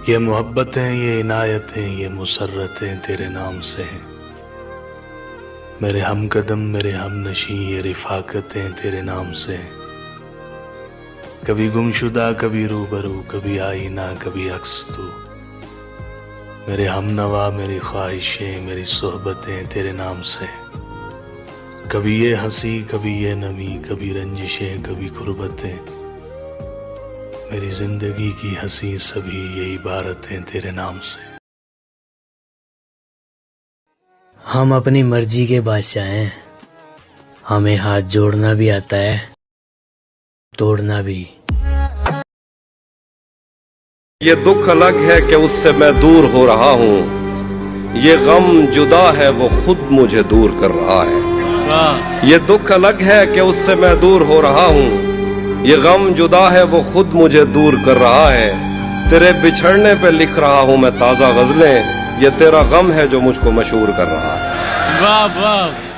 یہ محبتیں، یہ عنایتیں، یہ مسرتیں تیرے نام سے ہیں۔ میرے ہم قدم، میرے ہم نشیں، یہ رفاقتیں تیرے نام سے ہیں۔ کبھی گمشدہ، کبھی روبرو، کبھی آئینہ، کبھی عکس تو۔ میرے ہم نوا، میری خواہشیں، میری صحبتیں تیرے نام سے ہیں۔ کبھی یہ ہنسی، کبھی یہ نمی، کبھی رنجشیں، کبھی غربتیں۔ میری زندگی کی ہنسی سبھی یہ عبارتیں تیرے نام سے۔ ہم اپنی مرضی کے بادشاہ ہیں، ہمیں ہاتھ جوڑنا بھی آتا ہے، توڑنا بھی۔ یہ دکھ الگ ہے کہ اس سے میں دور ہو رہا ہوں، یہ غم جدا ہے وہ خود مجھے دور کر رہا ہے۔ یہ دکھ الگ ہے کہ اس سے میں دور ہو رہا ہوں، یہ غم جدا ہے وہ خود مجھے دور کر رہا ہے۔ تیرے بچھڑنے پہ لکھ رہا ہوں میں تازہ غزلیں، یہ تیرا غم ہے جو مجھ کو مشہور کر رہا ہے۔ واہ واہ